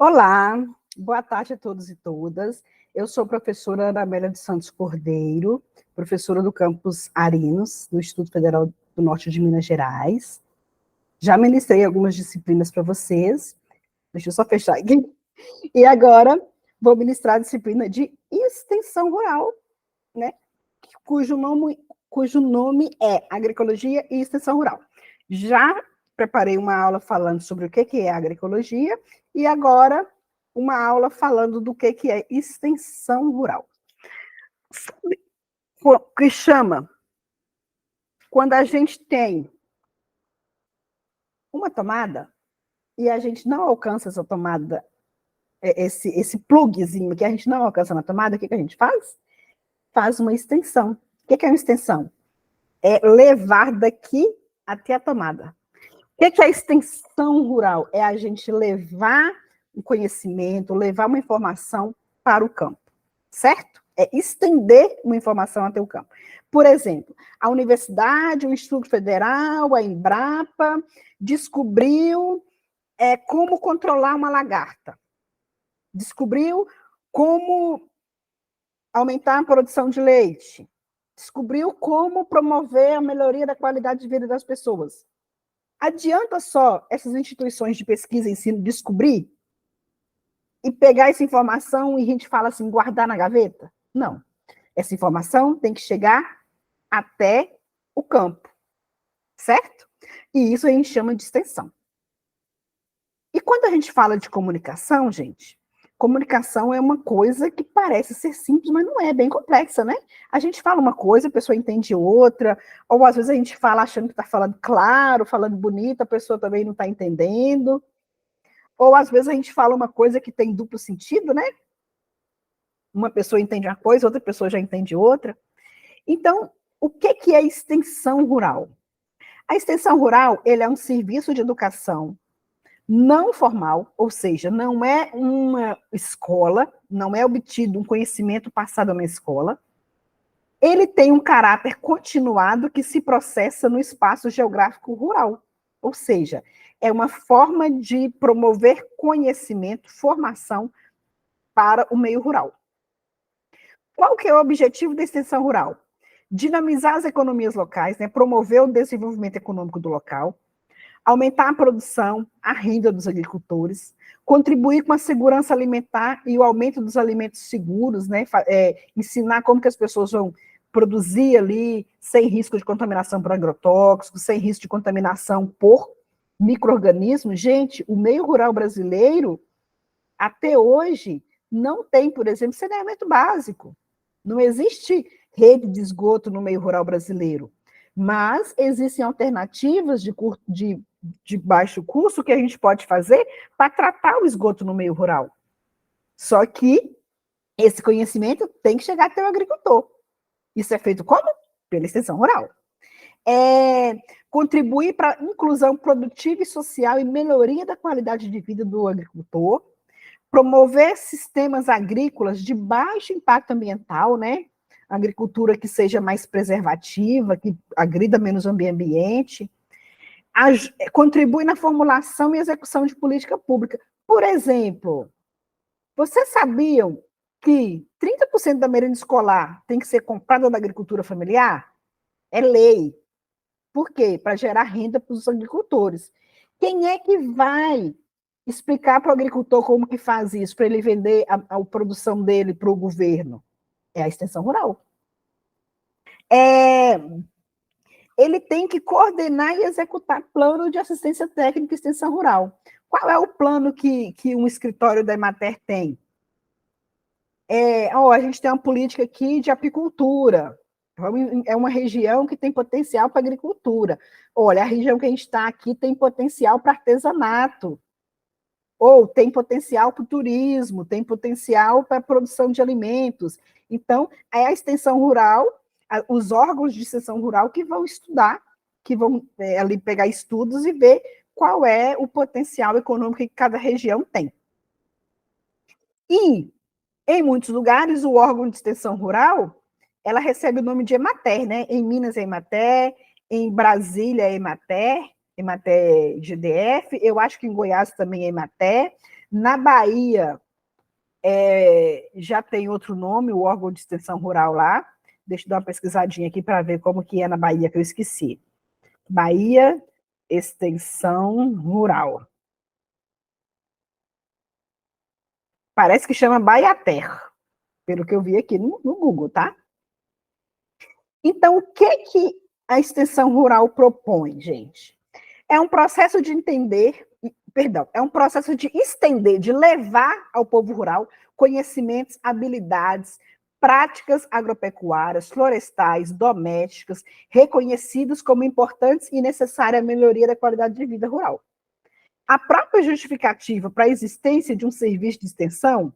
Olá, boa tarde a todos e todas. Eu sou a professora Ana Amélia dos Santos Cordeiro, professora do campus Arinos, do Instituto Federal do Norte de Minas Gerais. Já ministrei algumas disciplinas para vocês. Deixa eu só fechar aqui. E agora vou ministrar a disciplina de extensão rural, né? Cujo nome é Agroecologia e Extensão Rural. Já preparei uma aula falando sobre o que é agroecologia e agora uma aula falando do que é extensão rural. O que chama quando a gente tem uma tomada e a gente não alcança essa tomada, esse plugzinho que a gente não alcança na tomada, o que a gente faz? Faz uma extensão. O que é uma extensão? É levar daqui até a tomada. O que é a extensão rural? É a gente levar um conhecimento, levar uma informação para o campo, certo? É estender uma informação até o campo. Por exemplo, a universidade, o Instituto Federal, a Embrapa, descobriu como controlar uma lagarta. Descobriu como aumentar a produção de leite. Descobriu como promover a melhoria da qualidade de vida das pessoas. Adianta só essas instituições de pesquisa e ensino descobrir e pegar essa informação e a gente fala assim, guardar na gaveta? Não. Essa informação tem que chegar até o campo, certo? E isso a gente chama de extensão. E quando a gente fala de comunicação, gente, comunicação é uma coisa que parece ser simples, mas não é, bem complexa, né? A gente fala uma coisa, a pessoa entende outra, ou às vezes a gente fala achando que está falando claro, falando bonito, a pessoa também não está entendendo. Ou às vezes a gente fala uma coisa que tem duplo sentido, né? Uma pessoa entende uma coisa, outra pessoa já entende outra. Então, o que é extensão rural? A extensão rural, ele é um serviço de educação não formal, ou seja, não é uma escola, não é obtido um conhecimento passado na escola. Ele tem um caráter continuado que se processa no espaço geográfico rural, ou seja, é uma forma de promover conhecimento, formação para o meio rural. Qual que é o objetivo da extensão rural? Dinamizar as economias locais, né, promover o desenvolvimento econômico do local, aumentar a produção, a renda dos agricultores, contribuir com a segurança alimentar e o aumento dos alimentos seguros, né, ensinar como que as pessoas vão produzir ali sem risco de contaminação por agrotóxicos, sem risco de contaminação por micro-organismos. Gente, o meio rural brasileiro, até hoje, não tem, por exemplo, saneamento básico. Não existe rede de esgoto no meio rural brasileiro. Mas existem alternativas de baixo custo que a gente pode fazer para tratar o esgoto no meio rural. Só que esse conhecimento tem que chegar até o agricultor. Isso é feito como? Pela extensão rural. Contribuir para a inclusão produtiva e social e melhoria da qualidade de vida do agricultor, promover sistemas agrícolas de baixo impacto ambiental, né? Agricultura que seja mais preservativa, que agrida menos o meio ambiente, contribui na formulação e execução de política pública. Por exemplo, vocês sabiam que 30% da merenda escolar tem que ser comprada da agricultura familiar? É lei. Por quê? Para gerar renda para os agricultores. Quem é que vai explicar para o agricultor como que faz isso, para ele vender a produção dele para o governo? É a extensão rural. Ele tem que coordenar e executar plano de assistência técnica e extensão rural. Qual é o plano que um escritório da Emater tem? A gente tem uma política aqui de apicultura. É uma região que tem potencial para agricultura. Olha, a região que a gente está aqui tem potencial para artesanato. Ou tem potencial para o turismo, tem potencial para a produção de alimentos. Então, é a extensão rural, os órgãos de extensão rural que vão estudar, que vão ali pegar estudos e ver qual é o potencial econômico que cada região tem. E, em muitos lugares, o órgão de extensão rural, ela recebe o nome de Emater, né? Em Minas é Emater, em Brasília é Emater GDF, eu acho que em Goiás também é Emater, Na Bahia, já tem outro nome, o órgão de extensão rural lá. Deixa eu dar uma pesquisadinha aqui para ver como que é na Bahia, que eu esqueci. Bahia, extensão rural. Parece que chama Baiater, pelo que eu vi aqui no Google, tá? Então, o que a extensão rural propõe, gente? É um processo de entender, perdão, é um processo de estender, de levar ao povo rural conhecimentos, habilidades, práticas agropecuárias, florestais, domésticas, reconhecidos como importantes e necessárias à melhoria da qualidade de vida rural. A própria justificativa para a existência de um serviço de extensão,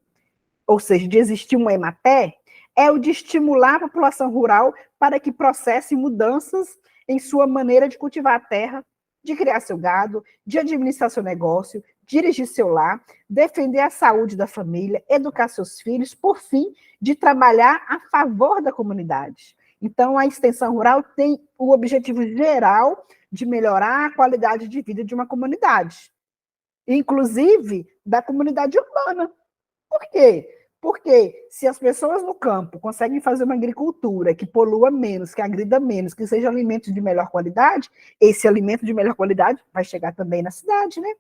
ou seja, de existir uma Emater, é o de estimular a população rural para que processe mudanças em sua maneira de cultivar a terra, de criar seu gado, de administrar seu negócio, dirigir seu lar, defender a saúde da família, educar seus filhos, por fim, de trabalhar a favor da comunidade. Então, a extensão rural tem o objetivo geral de melhorar a qualidade de vida de uma comunidade, inclusive da comunidade urbana. Por quê? Porque se as pessoas no campo conseguem fazer uma agricultura que polua menos, que agrida menos, que seja alimentos de melhor qualidade, esse alimento de melhor qualidade vai chegar também na cidade, né?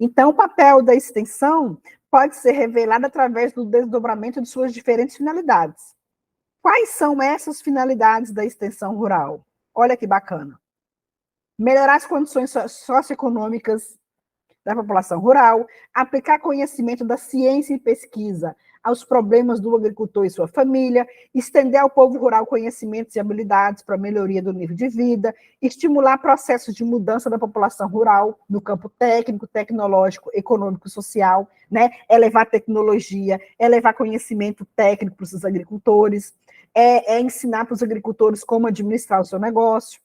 Então, o papel da extensão pode ser revelado através do desdobramento de suas diferentes finalidades. Quais são essas finalidades da extensão rural? Olha que bacana. Melhorar as condições socioeconômicas da população rural, aplicar conhecimento da ciência e pesquisa aos problemas do agricultor e sua família, estender ao povo rural conhecimentos e habilidades para a melhoria do nível de vida, estimular processos de mudança da população rural no campo técnico, tecnológico, econômico e social, né? É levar tecnologia, é levar conhecimento técnico para os agricultores, é ensinar para os agricultores como administrar o seu negócio,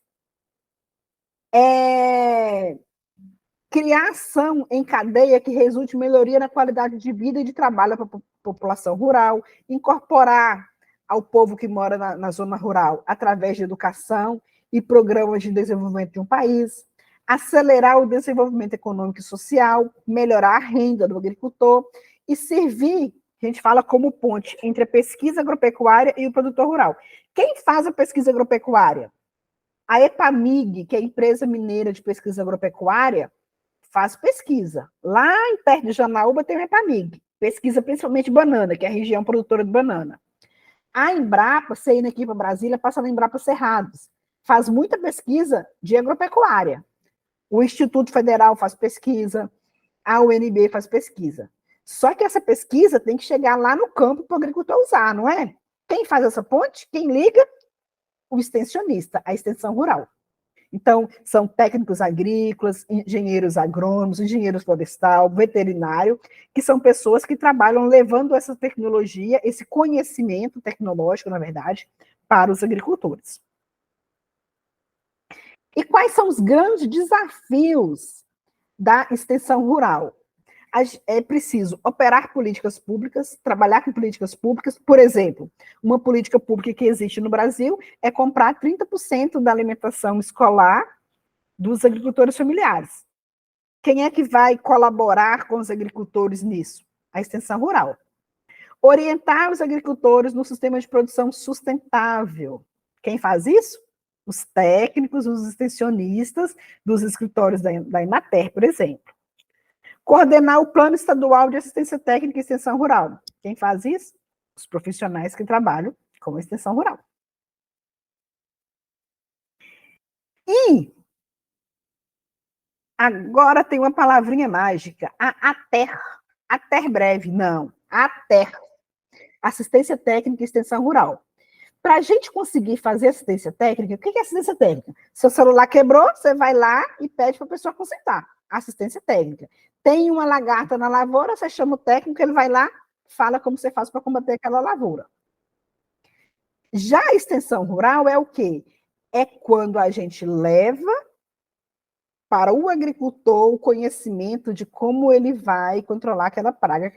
criar ação em cadeia que resulte em melhoria na qualidade de vida e de trabalho para a população rural, incorporar ao povo que mora na zona rural através de educação e programas de desenvolvimento de um país, acelerar o desenvolvimento econômico e social, melhorar a renda do agricultor e servir, a gente fala como ponte entre a pesquisa agropecuária e o produtor rural. Quem faz a pesquisa agropecuária? A EPAMIG, que é a Empresa Mineira de Pesquisa Agropecuária, faz pesquisa. Lá em perto de Janaúba tem a EPAMIG, pesquisa principalmente banana, que é a região produtora de banana. A Embrapa, você indo aqui para Brasília, passa na Embrapa Cerrados, faz muita pesquisa de agropecuária. O Instituto Federal faz pesquisa, a UNB faz pesquisa. Só que essa pesquisa tem que chegar lá no campo para o agricultor usar, não é? Quem faz essa ponte? Quem liga? O extensionista, a extensão rural. Então, são técnicos agrícolas, engenheiros agrônomos, engenheiros florestal, veterinário, que são pessoas que trabalham levando essa tecnologia, esse conhecimento tecnológico, na verdade, para os agricultores. E quais são os grandes desafios da extensão rural? É preciso operar políticas públicas, trabalhar com políticas públicas. Por exemplo, uma política pública que existe no Brasil é comprar 30% da alimentação escolar dos agricultores familiares. Quem é que vai colaborar com os agricultores nisso? A extensão rural. Orientar os agricultores no sistema de produção sustentável. Quem faz isso? Os técnicos, os extensionistas dos escritórios da Emater, por exemplo. Coordenar o Plano Estadual de Assistência Técnica e Extensão Rural. Quem faz isso? Os profissionais que trabalham com a extensão rural. E agora tem uma palavrinha mágica, a ATER. ATER breve, não. ATER. Assistência Técnica e Extensão Rural. Para a gente conseguir fazer assistência técnica, o que é assistência técnica? Seu celular quebrou, você vai lá e pede para a pessoa consertar. Assistência técnica. Tem uma lagarta na lavoura, você chama o técnico, ele vai lá, fala como você faz para combater aquela lavoura. Já a extensão rural é o quê? É quando a gente leva para o agricultor o conhecimento de como ele vai controlar aquela praga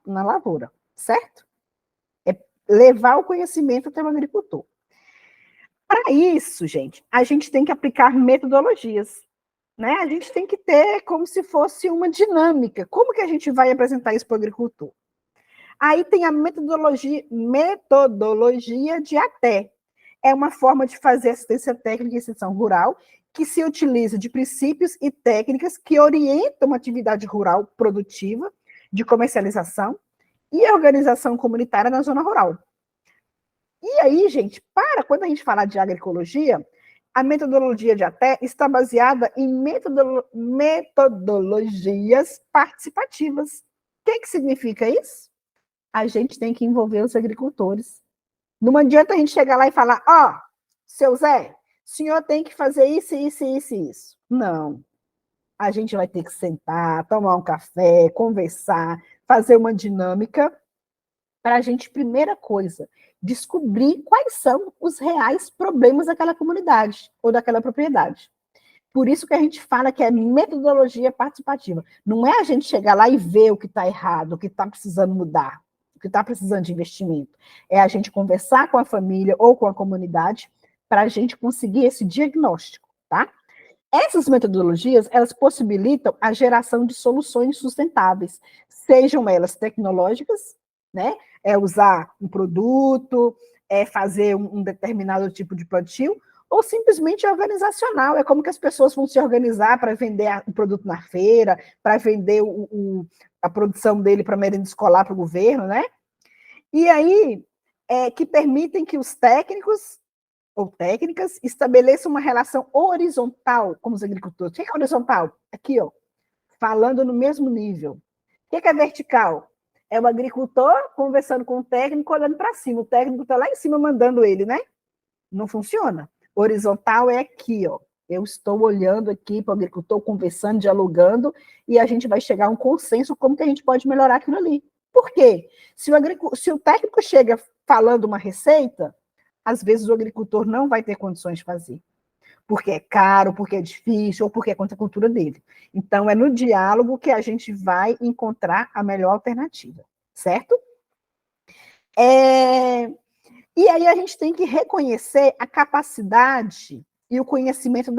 na lavoura, certo? É levar o conhecimento até o agricultor. Para isso, gente, a gente tem que aplicar metodologias, né? A gente tem que ter como se fosse uma dinâmica. Como que a gente vai apresentar isso para o agricultor? Aí tem a metodologia de até. É uma forma de fazer assistência técnica em extensão rural que se utiliza de princípios e técnicas que orientam uma atividade rural produtiva, de comercialização e organização comunitária na zona rural. E aí, gente, quando a gente falar de agroecologia, a metodologia de até está baseada em metodologias participativas. O que significa isso? A gente tem que envolver os agricultores. Não adianta a gente chegar lá e falar, ó, seu Zé, o senhor tem que fazer isso, isso, isso e isso. Não. A gente vai ter que sentar, tomar um café, conversar, fazer uma dinâmica para a gente, primeira coisa, descobrir quais são os reais problemas daquela comunidade ou daquela propriedade. Por isso que a gente fala que é metodologia participativa. Não é a gente chegar lá e ver o que está errado, o que está precisando mudar, o que está precisando de investimento. É a gente conversar com a família ou com a comunidade para a gente conseguir esse diagnóstico, tá? Essas metodologias, elas possibilitam a geração de soluções sustentáveis, sejam elas tecnológicas, né? É usar um produto, é fazer um determinado tipo de plantio, ou simplesmente organizacional, é como que as pessoas vão se organizar para vender o produto na feira, para vender a produção dele para merenda escolar para o governo, né? E aí, que permitem que os técnicos ou técnicas estabeleçam uma relação horizontal com os agricultores. O que é horizontal? Aqui, ó, falando no mesmo nível. O que é vertical? É o agricultor conversando com o técnico, olhando para cima. O técnico está lá em cima mandando ele, né? Não funciona. Horizontal é aqui, ó. Eu estou olhando aqui para o agricultor, conversando, dialogando, e a gente vai chegar a um consenso como que a gente pode melhorar aquilo ali. Por quê? Se o técnico chega falando uma receita, às vezes o agricultor não vai ter condições de fazer. Porque é caro, porque é difícil, ou porque é contra a cultura dele. Então, é no diálogo que a gente vai encontrar a melhor alternativa, certo? E aí a gente tem que reconhecer a capacidade e o conhecimento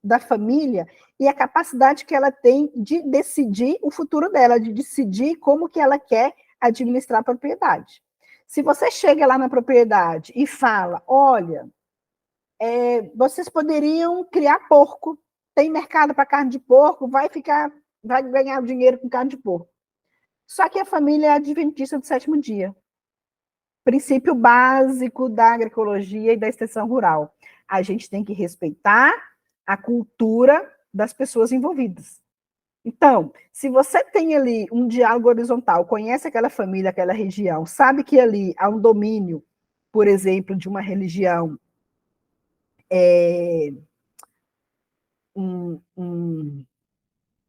da família e a capacidade que ela tem de decidir o futuro dela, de decidir como que ela quer administrar a propriedade. Se você chega lá na propriedade e fala, olha, vocês poderiam criar porco, tem mercado para carne de porco, vai ganhar dinheiro com carne de porco. Só que a família é adventista do sétimo dia. Princípio básico da agroecologia e da extensão rural. A gente tem que respeitar a cultura das pessoas envolvidas. Então, se você tem ali um diálogo horizontal, conhece aquela família, aquela região, sabe que ali há um domínio, por exemplo, de uma religião,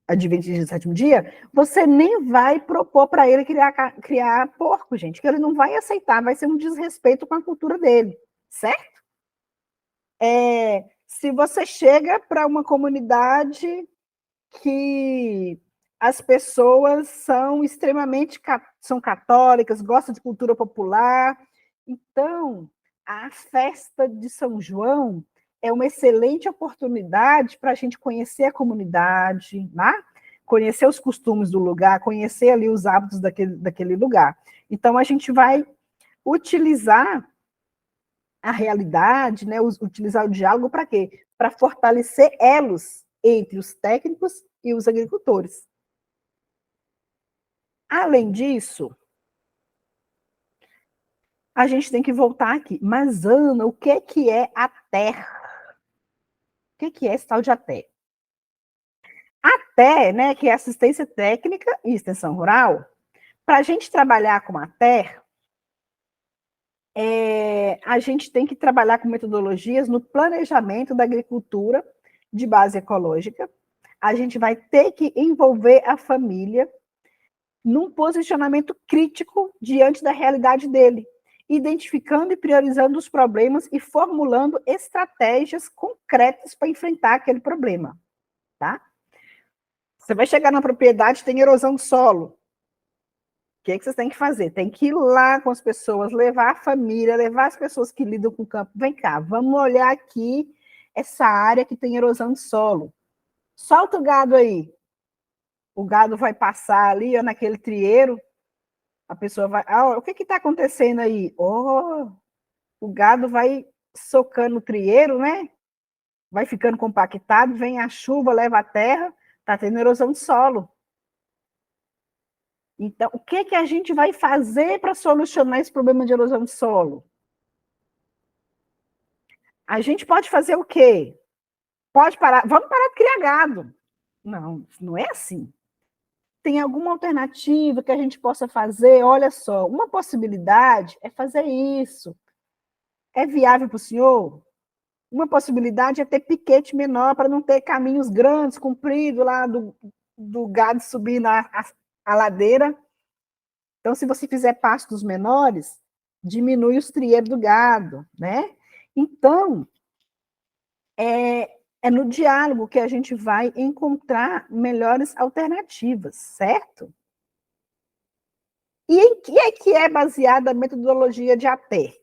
adventista do sétimo dia, você nem vai propor para ele criar porco, gente, que ele não vai aceitar, vai ser um desrespeito com a cultura dele, certo? Se você chega para uma comunidade que as pessoas são extremamente são católicas, gostam de cultura popular, então a festa de São João é uma excelente oportunidade para a gente conhecer a comunidade, né? Conhecer os costumes do lugar, conhecer ali os hábitos daquele lugar. Então, a gente vai utilizar a realidade, né? Utilizar o diálogo para quê? Para fortalecer elos entre os técnicos e os agricultores. Além disso, a gente tem que voltar aqui. Mas, Ana, o que é a terra? O que é esse tal de ATE? ATE, né, que é assistência técnica e extensão rural, para a gente trabalhar com a terra, a gente tem que trabalhar com metodologias no planejamento da agricultura de base ecológica. A gente vai ter que envolver a família num posicionamento crítico diante da realidade dele, identificando e priorizando os problemas e formulando estratégias concretas para enfrentar aquele problema, tá? Você vai chegar na propriedade, tem erosão do solo. O que vocês têm que fazer? Tem que ir lá com as pessoas, levar a família, levar as pessoas que lidam com o campo. Vem cá, vamos olhar aqui essa área que tem erosão de solo. Solta o gado aí. O gado vai passar ali, ó, naquele trieiro. A pessoa vai... o que está acontecendo aí? Oh, o gado vai socando o trieiro, né? Vai ficando compactado, vem a chuva, leva a terra, está tendo erosão de solo. Então, o que a gente vai fazer para solucionar esse problema de erosão de solo? A gente pode fazer o quê? Pode parar, vamos parar de criar gado. Não, não é assim. Tem alguma alternativa que a gente possa fazer? Olha só, uma possibilidade é fazer isso. É viável para o senhor? Uma possibilidade é ter piquete menor para não ter caminhos grandes, compridos lá do gado subir a ladeira. Então, se você fizer pastos menores, diminui os trieiros do gado, né? Então, é no diálogo que a gente vai encontrar melhores alternativas, certo? E em que que é baseada a metodologia de ATE?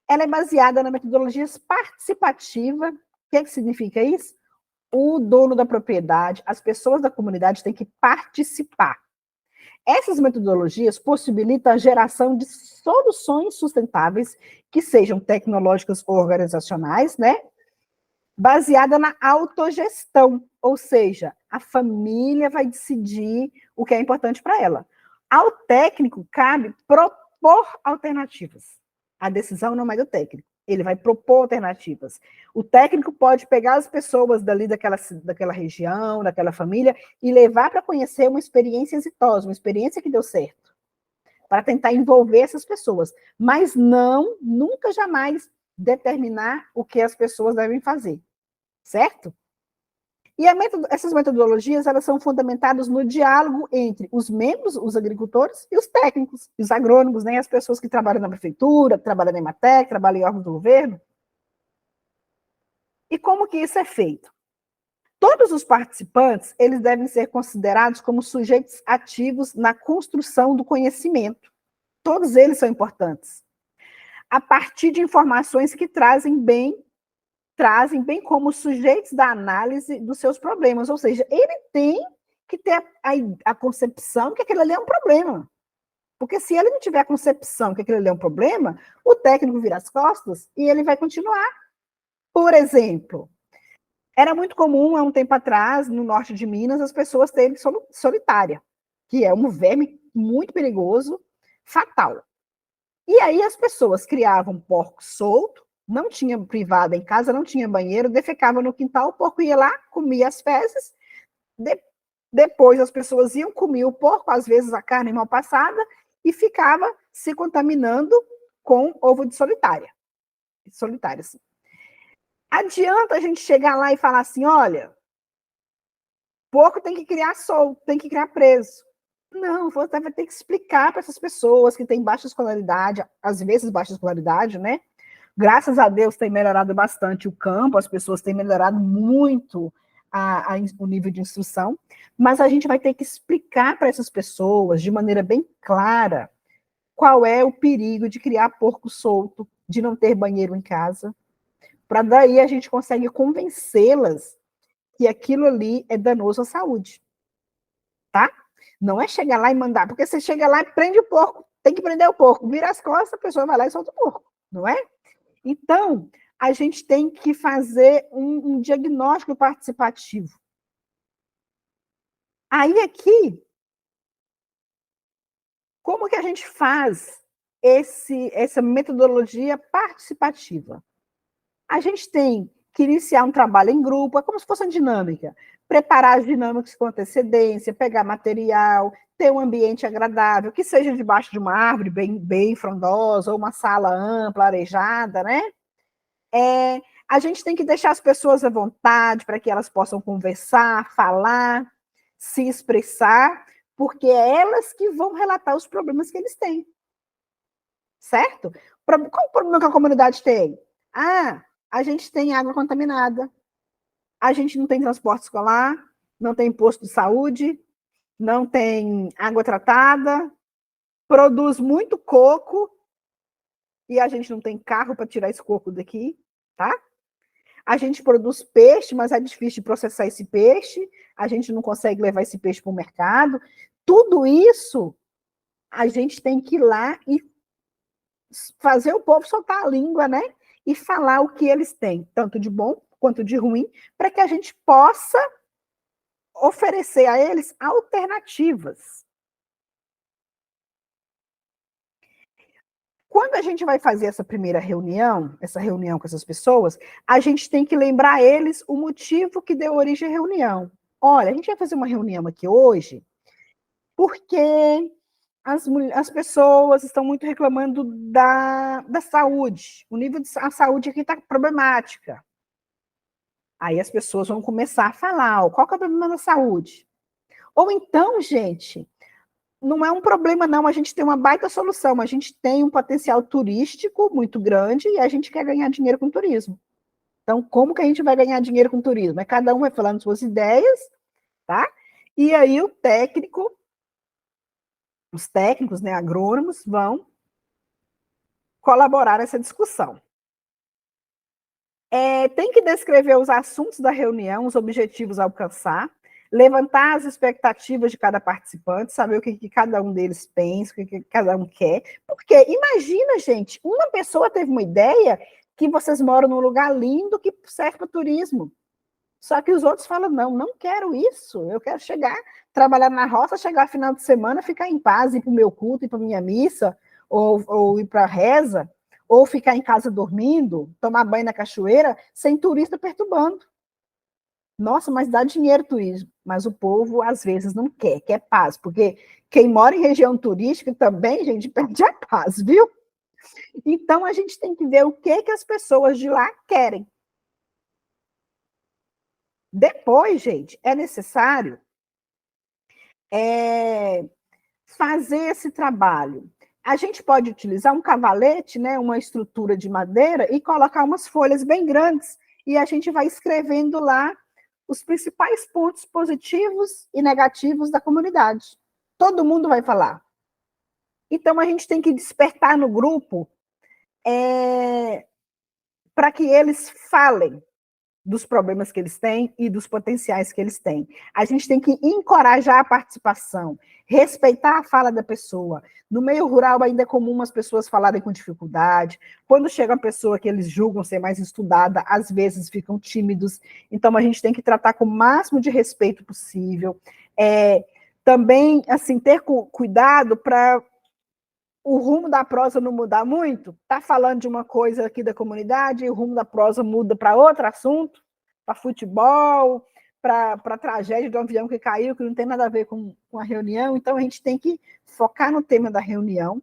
Ela é baseada na metodologia participativa. O que significa isso? O dono da propriedade, as pessoas da comunidade têm que participar. Essas metodologias possibilitam a geração de soluções sustentáveis que sejam tecnológicas ou organizacionais, né? Baseada na autogestão, ou seja, a família vai decidir o que é importante para ela. Ao técnico cabe propor alternativas. A decisão não é do técnico, ele vai propor alternativas. O técnico pode pegar as pessoas dali daquela região, daquela família, e levar para conhecer uma experiência exitosa, uma experiência que deu certo, para tentar envolver essas pessoas, mas não, nunca, jamais determinar o que as pessoas devem fazer, certo? E essas metodologias, elas são fundamentadas no diálogo entre os membros, os agricultores, e os técnicos, os agrônomos, né, as pessoas que trabalham na prefeitura, que trabalham na Emater, que trabalham em órgãos do governo. E como que isso é feito? Todos os participantes, eles devem ser considerados como sujeitos ativos na construção do conhecimento. Todos eles são importantes. A partir de informações que trazem bem como sujeitos da análise dos seus problemas. Ou seja, ele tem que ter a concepção que aquilo ali é um problema. Porque se ele não tiver a concepção que aquilo ali é um problema, o técnico vira as costas e ele vai continuar. Por exemplo, era muito comum, há um tempo atrás, no norte de Minas, as pessoas terem solitária, que é um verme muito perigoso, fatal. E aí as pessoas criavam porco solto, não tinha privada em casa, não tinha banheiro, defecava no quintal, o porco ia lá, comia as fezes, depois as pessoas iam, comiam o porco, às vezes a carne mal passada, e ficava se contaminando com ovo de solitária. Solitária, assim. Adianta a gente chegar lá e falar assim, olha, porco tem que criar solto, tem que criar preso. Não, você vai ter que explicar para essas pessoas que têm baixa escolaridade, às vezes baixa escolaridade, né? Graças a Deus tem melhorado bastante o campo, as pessoas têm melhorado muito o nível de instrução, mas a gente vai ter que explicar para essas pessoas, de maneira bem clara, qual é o perigo de criar porco solto, de não ter banheiro em casa, para daí a gente consegue convencê-las que aquilo ali é danoso à saúde, tá? Não é chegar lá e mandar, porque você chega lá e prende o porco, tem que prender o porco, vira as costas, a pessoa vai lá e solta o porco, não é? Então, a gente tem que fazer um diagnóstico participativo. Aí aqui, como que a gente faz essa metodologia participativa? A gente tem que iniciar um trabalho em grupo, é como se fosse uma dinâmica. Preparar as dinâmicas com antecedência, pegar material, ter um ambiente agradável, que seja debaixo de uma árvore bem frondosa, ou uma sala ampla, arejada, né? A gente tem que deixar as pessoas à vontade para que elas possam conversar, falar, se expressar, porque é elas que vão relatar os problemas que eles têm. Certo? Qual o problema que a comunidade tem? A gente tem água contaminada, a gente não tem transporte escolar, não tem posto de saúde, não tem água tratada, produz muito coco e a gente não tem carro para tirar esse coco daqui, tá? A gente produz peixe, mas é difícil de processar esse peixe, a gente não consegue levar esse peixe para o mercado. Tudo isso, a gente tem que ir lá e fazer o povo soltar a língua, né? E falar o que eles têm, tanto de bom quanto de ruim, para que a gente possa oferecer a eles alternativas. Quando a gente vai fazer essa primeira reunião, essa reunião com essas pessoas, a gente tem que lembrar a eles o motivo que deu origem à reunião. Olha, a gente vai fazer uma reunião aqui hoje porque as pessoas estão muito reclamando da saúde. O nível de a saúde aqui está problemática. Aí as pessoas vão começar a falar, ó, qual que é o problema da saúde? Ou então, gente, não é um problema, não. A gente tem uma baita solução. A gente tem um potencial turístico muito grande e a gente quer ganhar dinheiro com turismo. Então, como que a gente vai ganhar dinheiro com turismo? É cada um vai falando suas ideias, tá? E aí o técnico, os técnicos, né, agrônomos, vão colaborar nessa discussão. Tem que descrever os assuntos da reunião, os objetivos a alcançar, levantar as expectativas de cada participante, saber o que cada um deles pensa, o que cada um quer. Porque imagina, gente, uma pessoa teve uma ideia que vocês moram num lugar lindo que serve para turismo. Só que os outros falam, não quero isso, eu quero chegar, trabalhar na roça, chegar final de semana, ficar em paz, ir para o meu culto, ir para a minha missa, ou ir para a reza, ou ficar em casa dormindo, tomar banho na cachoeira, sem turista perturbando. Nossa, mas dá dinheiro turismo. Mas o povo, às vezes, não quer paz, porque quem mora em região turística também, gente, perde a paz, viu? Então, a gente tem que ver o que as pessoas de lá querem. Depois, gente, é necessário fazer esse trabalho. A gente pode utilizar um cavalete, né, uma estrutura de madeira, e colocar umas folhas bem grandes, e a gente vai escrevendo lá os principais pontos positivos e negativos da comunidade. Todo mundo vai falar. Então, a gente tem que despertar no grupo para que eles falem dos problemas que eles têm e dos potenciais que eles têm. A gente tem que encorajar a participação, respeitar a fala da pessoa. No meio rural ainda é comum as pessoas falarem com dificuldade. Quando chega uma pessoa que eles julgam ser mais estudada, às vezes ficam tímidos. Então a gente tem que tratar com o máximo de respeito possível. Também, assim, ter cuidado para o rumo da prosa não mudar muito. Está falando de uma coisa aqui da comunidade e o rumo da prosa muda para outro assunto, para futebol, para a tragédia do avião que caiu, que não tem nada a ver com a reunião. Então, a gente tem que focar no tema da reunião.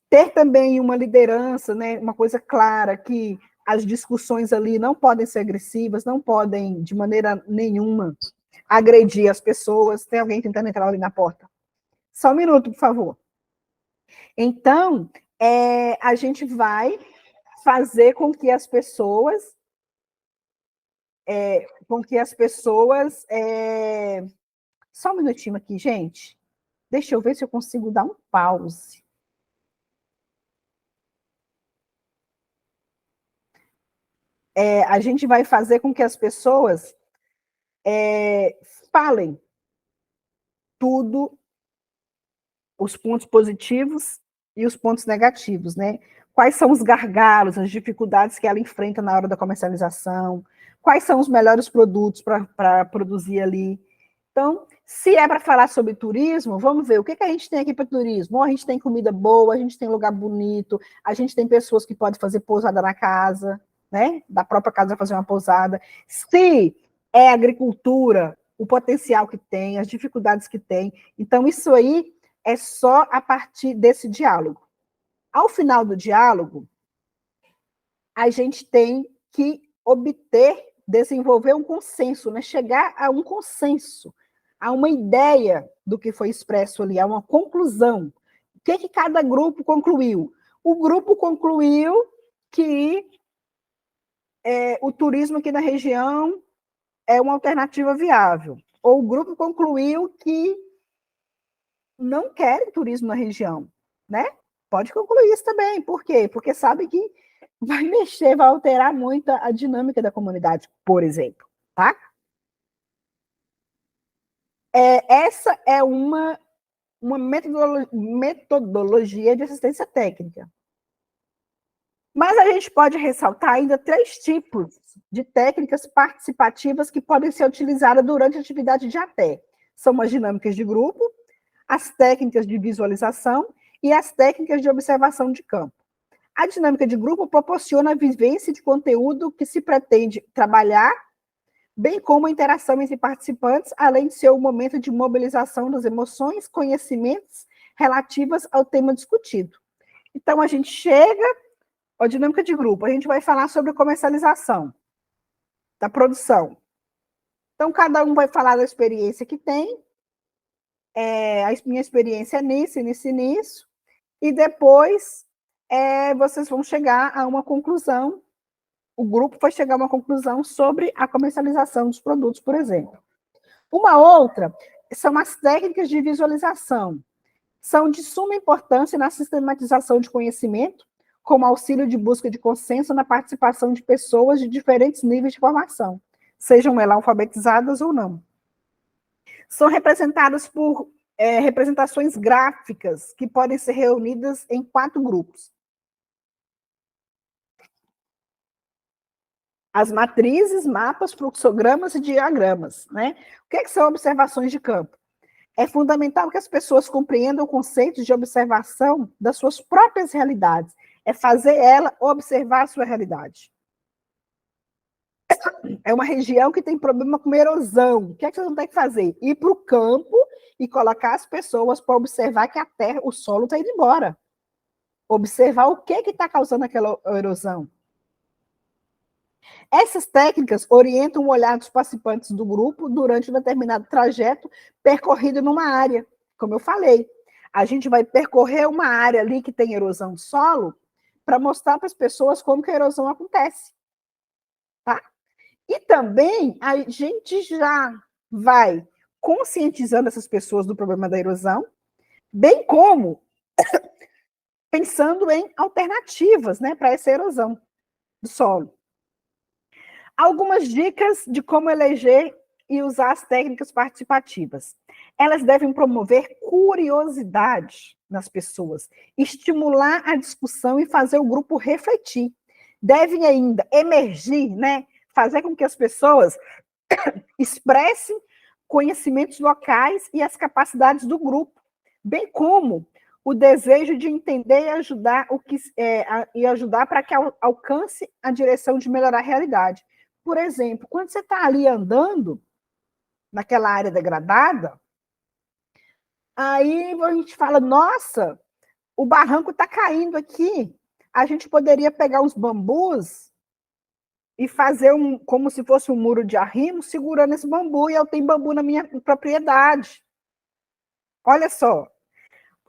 Ter também uma liderança, né, uma coisa clara, que as discussões ali não podem ser agressivas, não podem, de maneira nenhuma, agredir as pessoas. Tem alguém tentando entrar ali na porta? Só um minuto, por favor. Então, a gente vai fazer com que as pessoas só um minutinho aqui, gente. Deixa eu ver se eu consigo dar um pause. A gente vai fazer com que as pessoas falem tudo, os pontos positivos e os pontos negativos, né? Quais são os gargalos, as dificuldades que ela enfrenta na hora da comercialização, quais são os melhores produtos para produzir ali. Então, se é para falar sobre turismo, vamos ver o que a gente tem aqui para turismo. A gente tem comida boa, a gente tem lugar bonito, a gente tem pessoas que podem fazer pousada na casa, né? Da própria casa fazer uma pousada. Se é agricultura, o potencial que tem, as dificuldades que tem. Então, isso aí é só a partir desse diálogo. Ao final do diálogo, a gente tem que desenvolver um consenso, né? Chegar a um consenso, a uma ideia do que foi expresso ali, a uma conclusão. O que cada grupo concluiu? O grupo concluiu que o turismo aqui na região é uma alternativa viável. Ou o grupo concluiu que não querem turismo na região, né? Pode concluir isso também. Por quê? Porque sabe que vai mexer, vai alterar muito a dinâmica da comunidade, por exemplo, tá? Essa é uma metodologia de assistência técnica. Mas a gente pode ressaltar ainda 3 tipos de técnicas participativas que podem ser utilizadas durante a atividade de ATE. São as dinâmicas de grupo, as técnicas de visualização e as técnicas de observação de campo. A dinâmica de grupo proporciona a vivência de conteúdo que se pretende trabalhar, bem como a interação entre participantes, além de ser um momento de mobilização das emoções, conhecimentos relativas ao tema discutido. Então, a gente chega, a dinâmica de grupo, a gente vai falar sobre a comercialização da produção. Então, cada um vai falar da experiência que tem, a minha experiência é nisso, e depois vocês vão chegar a uma conclusão, o grupo vai chegar a uma conclusão sobre a comercialização dos produtos, por exemplo. Uma outra são as técnicas de visualização. São de suma importância na sistematização de conhecimento, como auxílio de busca de consenso na participação de pessoas de diferentes níveis de formação, sejam elas alfabetizadas ou não. São representadas por representações gráficas que podem ser reunidas em 4 grupos. As matrizes, mapas, fluxogramas e diagramas, né? O que são observações de campo? É fundamental que as pessoas compreendam o conceito de observação das suas próprias realidades. É fazer ela observar a sua realidade. É uma região que tem problema com erosão. O que vocês vão ter que fazer? Ir para o campo e colocar as pessoas para observar que a terra, o solo está indo embora. Observar o que está causando aquela erosão. Essas técnicas orientam o olhar dos participantes do grupo durante um determinado trajeto percorrido numa área. Como eu falei, a gente vai percorrer uma área ali que tem erosão de solo para mostrar para as pessoas como que a erosão acontece. Tá? E também a gente já vai conscientizando essas pessoas do problema da erosão, bem como pensando em alternativas, né, para essa erosão do solo. Algumas dicas de como eleger e usar as técnicas participativas. Elas devem promover curiosidade nas pessoas, estimular a discussão e fazer o grupo refletir. Devem ainda emergir, né, fazer com que as pessoas expressem conhecimentos locais e as capacidades do grupo, bem como o desejo de entender e ajudar, ajudar para que alcance a direção de melhorar a realidade. Por exemplo, quando você está ali andando naquela área degradada, aí a gente fala, nossa, o barranco está caindo aqui, a gente poderia pegar uns bambus e fazer como se fosse um muro de arrimo segurando esse bambu, e eu tenho bambu na minha propriedade. Olha só,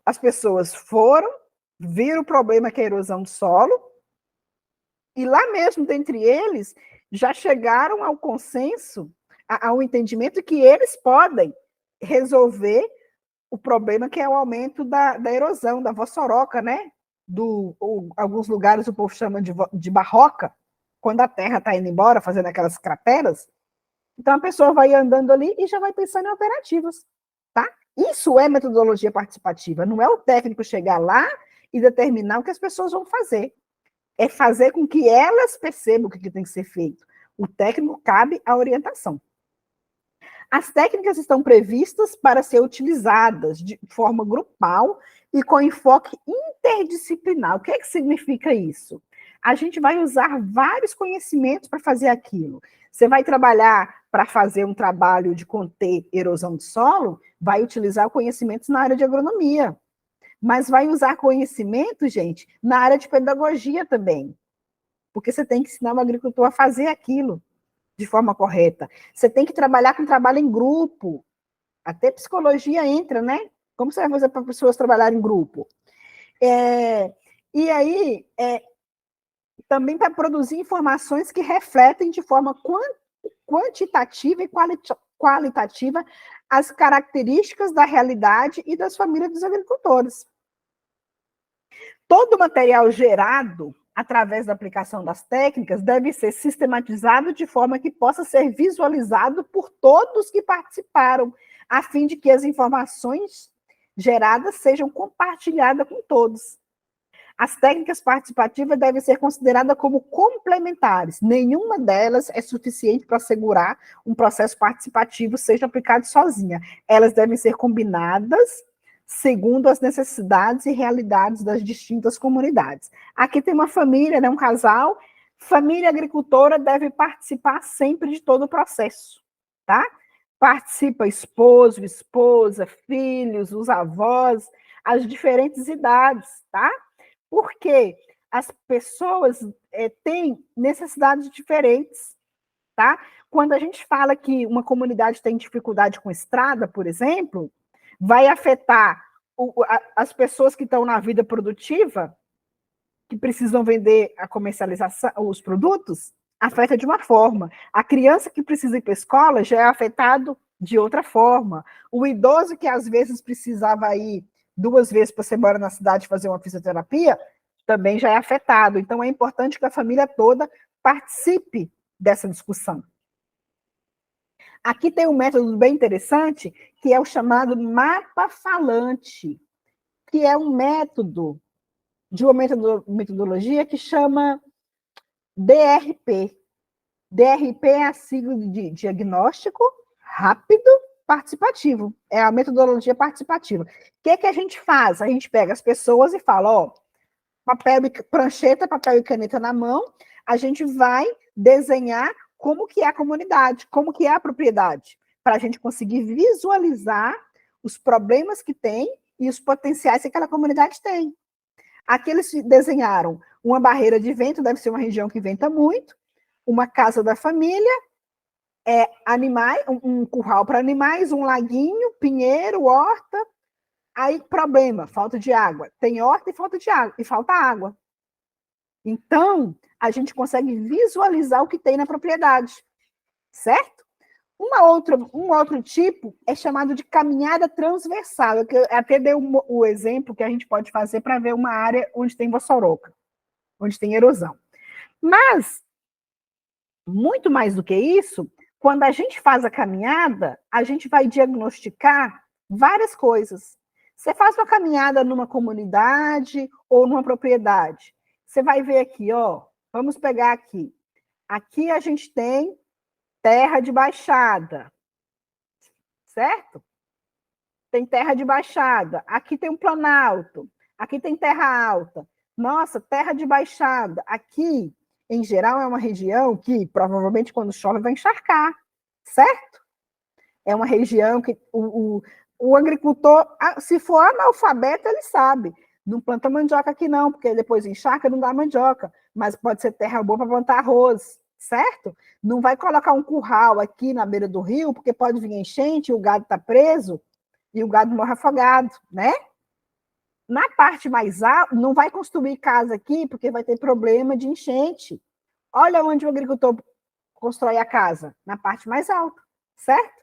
as pessoas foram, viram o problema que é a erosão do solo, e lá mesmo, dentre eles, já chegaram ao consenso, ao entendimento que eles podem resolver o problema que é o aumento da erosão, da vossoroca, né? Alguns lugares o povo chama de barroca, quando a terra está indo embora, fazendo aquelas crateras. Então, a pessoa vai andando ali e já vai pensando em alternativas, tá? Isso é metodologia participativa, não é o técnico chegar lá e determinar o que as pessoas vão fazer. É fazer com que elas percebam o que tem que ser feito. O técnico cabe a orientação. As técnicas estão previstas para ser utilizadas de forma grupal e com enfoque interdisciplinar. O que significa isso? A gente vai usar vários conhecimentos para fazer aquilo. Você vai trabalhar para fazer um trabalho de conter erosão de solo, vai utilizar conhecimentos na área de agronomia. Mas vai usar conhecimento, gente, na área de pedagogia também. Porque você tem que ensinar o agricultor a fazer aquilo de forma correta. Você tem que trabalhar com trabalho em grupo. Até psicologia entra, né? Como você vai fazer para pessoas trabalharem em grupo? E aí, também para produzir informações que refletem de forma quantitativa e qualitativa as características da realidade e das famílias dos agricultores. Todo o material gerado através da aplicação das técnicas, deve ser sistematizado de forma que possa ser visualizado por todos que participaram, a fim de que as informações geradas sejam compartilhadas com todos. As técnicas participativas devem ser consideradas como complementares. Nenhuma delas é suficiente para assegurar um processo participativo seja aplicado sozinha. Elas devem ser combinadas segundo as necessidades e realidades das distintas comunidades. Aqui tem uma família, né, um casal. Família agricultora deve participar sempre de todo o processo, tá? Participa esposo, esposa, filhos, os avós, as diferentes idades, tá? Porque as pessoas têm necessidades diferentes, tá? Quando a gente fala que uma comunidade tem dificuldade com estrada, por exemplo, vai afetar as pessoas que estão na vida produtiva, que precisam vender a comercialização, os produtos, afeta de uma forma. A criança que precisa ir para a escola já é afetado de outra forma. O idoso que às vezes precisava ir 2 vezes por semana na cidade fazer uma fisioterapia, também já é afetado. Então, é importante que a família toda participe dessa discussão. Aqui tem um método bem interessante, que é o chamado mapa falante, que é um método de uma metodologia que chama DRP. DRP é a sigla de diagnóstico rápido participativo. É a metodologia participativa. O que a gente faz? A gente pega as pessoas e fala, ó, prancheta, papel e caneta na mão, a gente vai desenhar como que é a comunidade, como que é a propriedade, para a gente conseguir visualizar os problemas que tem e os potenciais que aquela comunidade tem. Aqui eles desenharam uma barreira de vento, deve ser uma região que venta muito, uma casa da família, animais, um curral para animais, um laguinho, pinheiro, horta. Aí, problema, falta de água. Tem horta e falta de água, e falta água. Então, a gente consegue visualizar o que tem na propriedade, certo? Um outro tipo é chamado de caminhada transversal. Eu até dei o exemplo que a gente pode fazer para ver uma área onde tem vossoroca, onde tem erosão. Mas, muito mais do que isso, quando a gente faz a caminhada, a gente vai diagnosticar várias coisas. Você faz uma caminhada numa comunidade ou numa propriedade. Você vai ver aqui, ó. Vamos pegar aqui. Aqui a gente tem terra de baixada, certo? Tem terra de baixada. Aqui tem um planalto. Aqui tem terra alta. Nossa, terra de baixada. Aqui, em geral, é uma região que provavelmente quando chove vai encharcar, certo? É uma região que o agricultor, se for analfabeto, ele sabe. Não planta mandioca aqui não, porque depois encharca, não dá mandioca. Mas pode ser terra boa para plantar arroz, certo? Não vai colocar um curral aqui na beira do rio, porque pode vir enchente, o gado está preso e o gado morre afogado, né? Na parte mais alta, não vai construir casa aqui, porque vai ter problema de enchente. Olha onde o agricultor constrói a casa, na parte mais alta, certo?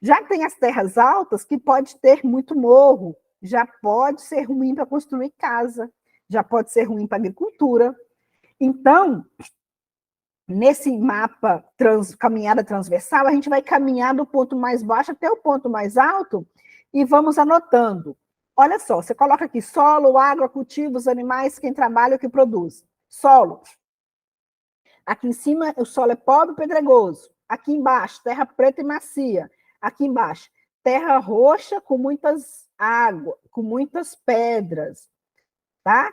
Já tem as terras altas que pode ter muito morro, já pode ser ruim para construir casa, já pode ser ruim para agricultura. Então, nesse mapa caminhada transversal, a gente vai caminhar do ponto mais baixo até o ponto mais alto e vamos anotando. Olha só, você coloca aqui solo, água, cultivos, animais, quem trabalha, o que produz. Solo. Aqui em cima, o solo é pobre e pedregoso. Aqui embaixo, terra preta e macia. Aqui embaixo, terra roxa com muitas águas, com muitas pedras, tá?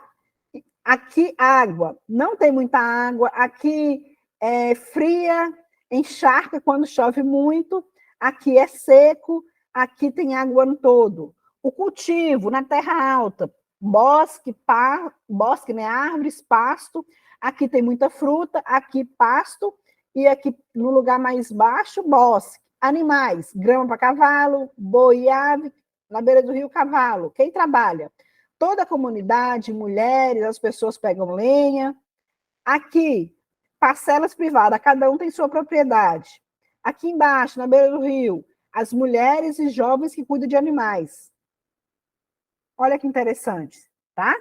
Aqui, água. Não tem muita água. Aqui é fria, encharca quando chove muito. Aqui é seco. Aqui tem água no todo. O cultivo, na terra alta, bosque, né? Árvores, pasto. Aqui tem muita fruta. Aqui, pasto. E aqui, no lugar mais baixo, bosque. Animais, grama para cavalo, boi e ave. Na beira do rio, cavalo. Quem trabalha? Toda a comunidade, mulheres, as pessoas pegam lenha. Aqui, parcelas privadas, cada um tem sua propriedade. Aqui embaixo, na beira do rio, as mulheres e jovens que cuidam de animais. Olha que interessante, tá?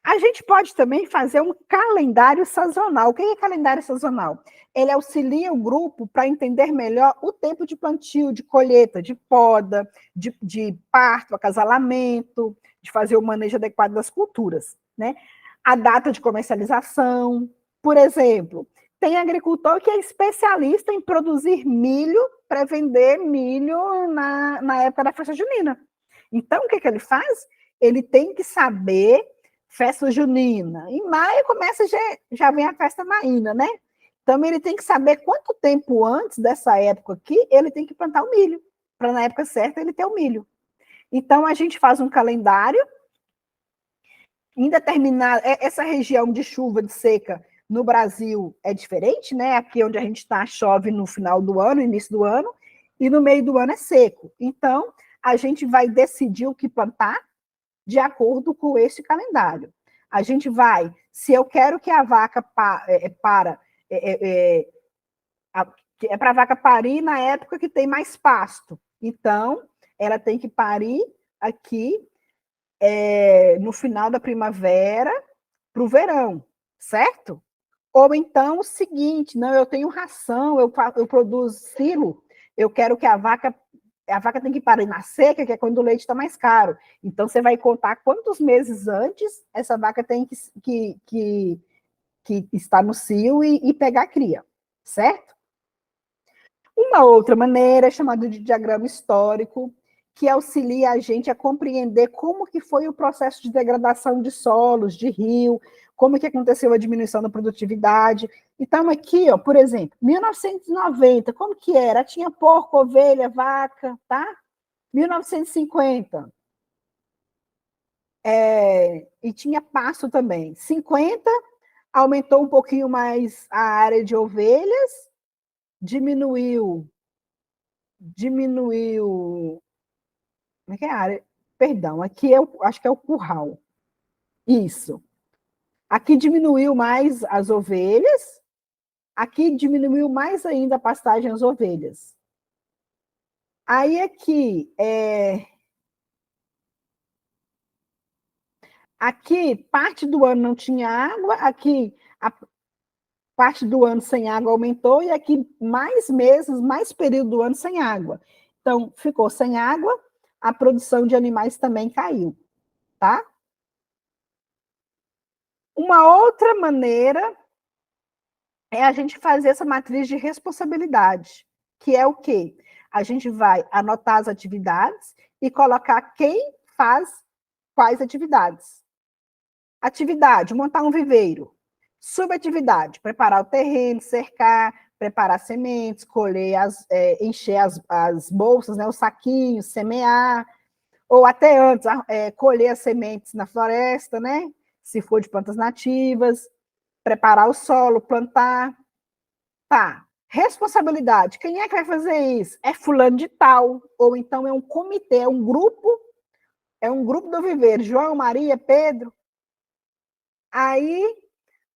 A gente pode também fazer um calendário sazonal. O que é calendário sazonal? Ele auxilia o grupo para entender melhor o tempo de plantio, de colheita, de poda, de parto, acasalamento, de fazer o manejo adequado das culturas, né? A data de comercialização, por exemplo, tem agricultor que é especialista em produzir milho para vender milho na época da festa junina. Então, o que ele faz? Ele tem que saber festa junina. Em maio começa, já vem a festa naína, né? Então, ele tem que saber quanto tempo antes dessa época aqui, ele tem que plantar o milho, para na época certa ele ter o milho. Então, a gente faz um calendário, em determinada, essa região de chuva, de seca, no Brasil é diferente, né? Aqui onde a gente está, chove no final do ano, início do ano, e no meio do ano é seco. Então, a gente vai decidir o que plantar de acordo com esse calendário. A gente vai, se eu quero que a vaca é para a vaca parir na época que tem mais pasto, então ela tem que parir aqui no final da primavera para o verão, certo? Ou então o seguinte, não, eu tenho ração, eu produzo silo, eu quero que a vaca tem que parar na seca, que é quando o leite está mais caro. Então, você vai contar quantos meses antes essa vaca tem que estar no cio e pegar a cria, certo? Uma outra maneira é chamada de diagrama histórico, que auxilia a gente a compreender como que foi o processo de degradação de solos, de rio, como que aconteceu a diminuição da produtividade. Então, aqui, ó, por exemplo, 1990, como que era? Tinha porco, ovelha, vaca, tá? 1950, e tinha pasto também. 50, aumentou um pouquinho mais a área de ovelhas, diminuiu, como é que é a área? Perdão, aqui acho que é o curral. Isso. Aqui diminuiu mais as ovelhas, aqui diminuiu mais ainda a pastagem às ovelhas. Aí aqui parte do ano não tinha água, aqui a parte do ano sem água aumentou e aqui mais meses, mais período do ano sem água. Então, ficou sem água, a produção de animais também caiu, tá? Uma outra maneira é a gente fazer essa matriz de responsabilidade, que é o quê? A gente vai anotar as atividades e colocar quem faz quais atividades. Atividade, montar um viveiro. Subatividade, preparar o terreno, cercar, preparar sementes, colher, encher as bolsas, né, os saquinhos, semear, ou até antes, colher as sementes na floresta, né, se for de plantas nativas, preparar o solo, plantar. Tá, responsabilidade, quem é que vai fazer isso? É fulano de tal, ou então é um comitê, é um grupo do viveiro, João, Maria, Pedro. Aí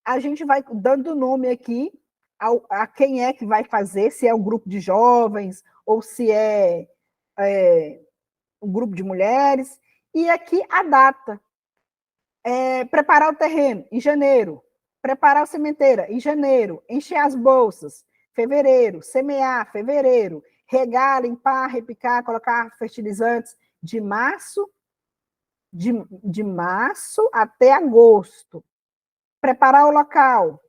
a gente vai dando nome aqui a quem é que vai fazer, se é um grupo de jovens ou se é um grupo de mulheres. E aqui a data. Preparar o terreno, em janeiro. Preparar a sementeira, em janeiro. Encher as bolsas, fevereiro. Semear, fevereiro. Regar, limpar, repicar, colocar fertilizantes de março, de março até agosto. Preparar o local,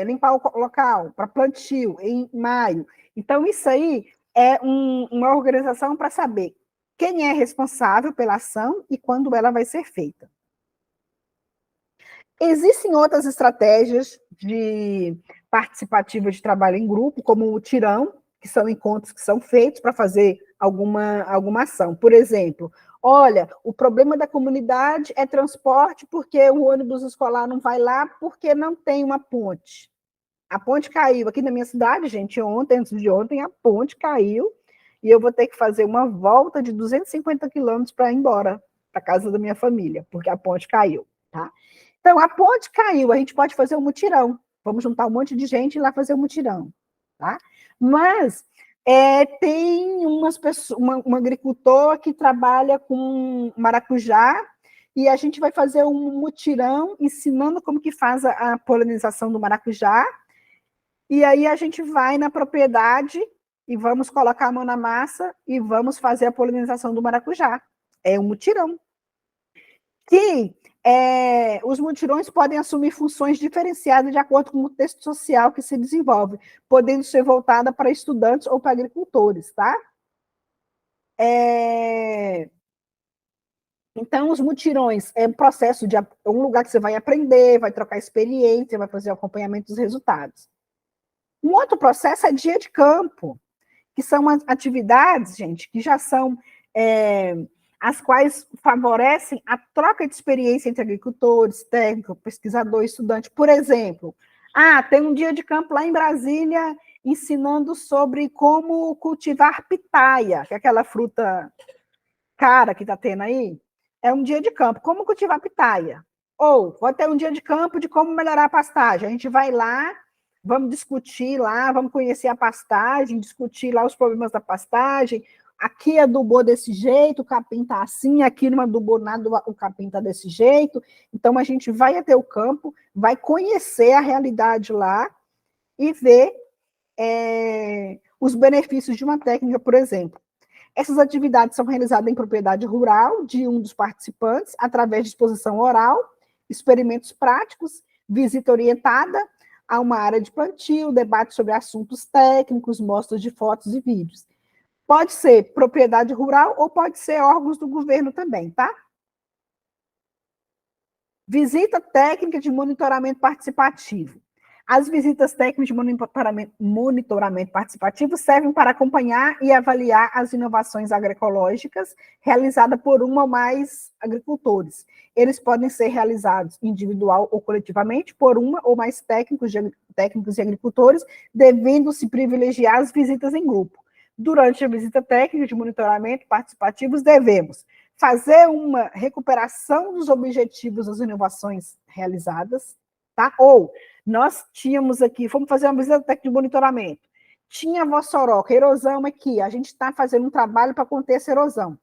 limpar o local para plantio em maio. Então, isso aí é uma organização para saber quem é responsável pela ação e quando ela vai ser feita. Existem outras estratégias de participativa de trabalho em grupo, como o tirão, que são encontros que são feitos para fazer alguma ação. Por exemplo, olha, o problema da comunidade é transporte porque o ônibus escolar não vai lá porque não tem uma ponte. A ponte caiu aqui na minha cidade, gente, antes de ontem, a ponte caiu e eu vou ter que fazer uma volta de 250 quilômetros para ir embora para casa da minha família, porque a ponte caiu, tá? Então, a ponte caiu, a gente pode fazer um mutirão. Vamos juntar um monte de gente e ir lá fazer um mutirão, tá? Mas tem uma agricultora que trabalha com maracujá e a gente vai fazer um mutirão ensinando como que faz a polinização do maracujá, e aí a gente vai na propriedade e vamos colocar a mão na massa e vamos fazer a polinização do maracujá. É um mutirão. Que os mutirões podem assumir funções diferenciadas de acordo com o contexto social que se desenvolve, podendo ser voltada para estudantes ou para agricultores, tá? Então, os mutirões é um processo de um lugar que você vai aprender, vai trocar experiência, vai fazer o acompanhamento dos resultados. Um outro processo é dia de campo, que são as atividades, gente, que já são as quais favorecem a troca de experiência entre agricultores, técnicos, pesquisador, estudante. Por exemplo, tem um dia de campo lá em Brasília ensinando sobre como cultivar pitaia, que é aquela fruta cara que está tendo aí. É um dia de campo, como cultivar pitaia. Ou pode ter um dia de campo de como melhorar a pastagem. A gente vai lá, vamos discutir lá, vamos conhecer a pastagem, discutir lá os problemas da pastagem. Aqui adubou desse jeito, o capim está assim, aqui não adubou nada, o capim está desse jeito. Então, a gente vai até o campo, vai conhecer a realidade lá e ver os benefícios de uma técnica, por exemplo. Essas atividades são realizadas em propriedade rural de um dos participantes, através de exposição oral, experimentos práticos, visita orientada a uma área de plantio, debate sobre assuntos técnicos, mostras de fotos e vídeos. Pode ser propriedade rural ou pode ser órgãos do governo também, tá? Visita técnica de monitoramento participativo. As visitas técnicas de monitoramento participativo servem para acompanhar e avaliar as inovações agroecológicas realizadas por um ou mais agricultores. Eles podem ser realizados individual ou coletivamente por uma ou mais técnicos e agricultores, devendo-se privilegiar as visitas em grupo. Durante a visita técnica de monitoramento participativos, devemos fazer uma recuperação dos objetivos das inovações realizadas, tá? Ou nós tínhamos aqui, fomos fazer uma visita técnica de monitoramento, tinha vossoroca, erosão aqui, a gente está fazendo um trabalho para conter essa erosão.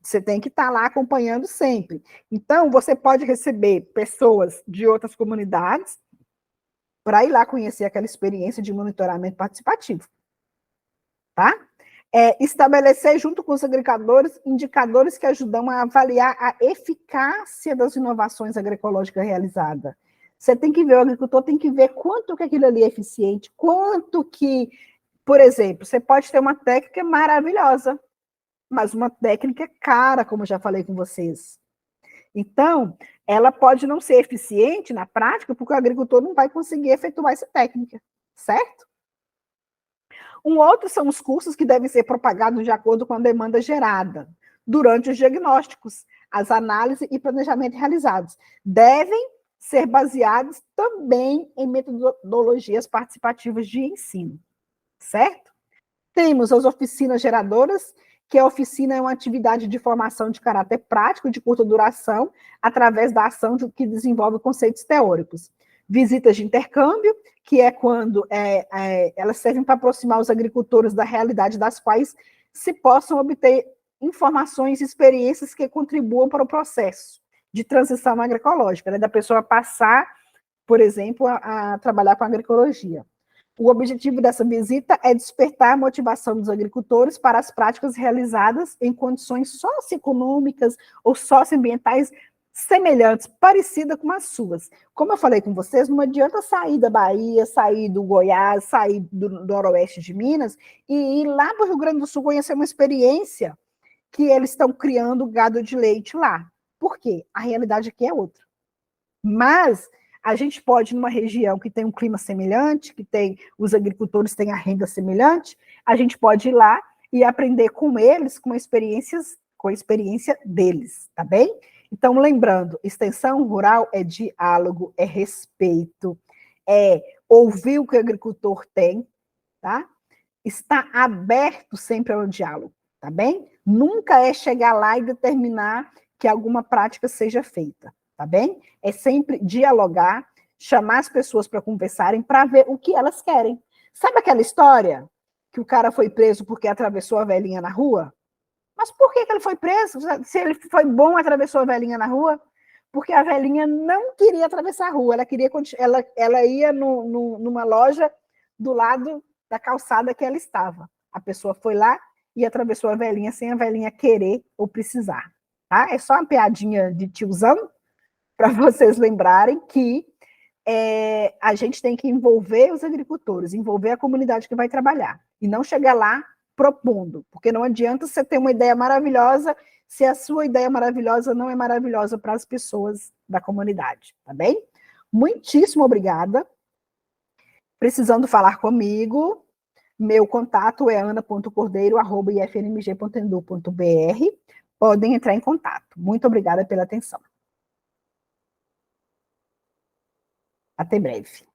Você tem que estar lá acompanhando sempre. Então, você pode receber pessoas de outras comunidades para ir lá conhecer aquela experiência de monitoramento participativo. Tá? Estabelecer, junto com os agricultores, indicadores que ajudam a avaliar a eficácia das inovações agroecológicas realizadas. Você tem que ver, o agricultor tem que ver quanto que aquilo ali é eficiente, quanto que, por exemplo, você pode ter uma técnica maravilhosa, mas uma técnica cara, como eu já falei com vocês. Então, ela pode não ser eficiente na prática, porque o agricultor não vai conseguir efetuar essa técnica, certo? Um outro são os cursos que devem ser propagados de acordo com a demanda gerada durante os diagnósticos, as análises e planejamento realizados. Devem ser baseados também em metodologias participativas de ensino, certo? Temos as oficinas geradoras, que a oficina é uma atividade de formação de caráter prático, de curta duração, através da ação que desenvolve conceitos teóricos. Visitas de intercâmbio, que é quando elas servem para aproximar os agricultores da realidade das quais se possam obter informações e experiências que contribuam para o processo de transição agroecológica, né, da pessoa passar, por exemplo, a trabalhar com a agroecologia. O objetivo dessa visita é despertar a motivação dos agricultores para as práticas realizadas em condições socioeconômicas ou socioambientais semelhantes, parecidas com as suas. Como eu falei com vocês, não adianta sair da Bahia, sair do Goiás, sair do noroeste de Minas e ir lá para o Rio Grande do Sul conhecer uma experiência que eles estão criando gado de leite lá. Por quê? A realidade aqui é outra. Mas a gente pode, numa região que tem um clima semelhante, que tem os agricultores têm a renda semelhante, a gente pode ir lá e aprender com eles, com a experiência deles, tá bem? Então, lembrando, extensão rural é diálogo, é respeito, é ouvir o que o agricultor tem, tá? Está aberto sempre ao diálogo, tá bem? Nunca é chegar lá e determinar que alguma prática seja feita, tá bem? É sempre dialogar, chamar as pessoas para conversarem, para ver o que elas querem. Sabe aquela história que o cara foi preso porque atravessou a velhinha na rua? Mas por que ele foi preso? Se ele foi bom, atravessou a velhinha na rua? Porque a velhinha não queria atravessar a rua, ela ia numa loja do lado da calçada que ela estava. A pessoa foi lá e atravessou a velhinha sem a velhinha querer ou precisar. Tá? É só uma piadinha de tiozão para vocês lembrarem que a gente tem que envolver os agricultores, envolver a comunidade que vai trabalhar, e não chegar lá propondo, porque não adianta você ter uma ideia maravilhosa se a sua ideia maravilhosa não é maravilhosa para as pessoas da comunidade, tá bem? Muitíssimo obrigada. Precisando falar comigo, meu contato é ana.cordeiro@ifnmg.edu.br. Podem entrar em contato. Muito obrigada pela atenção. Até breve.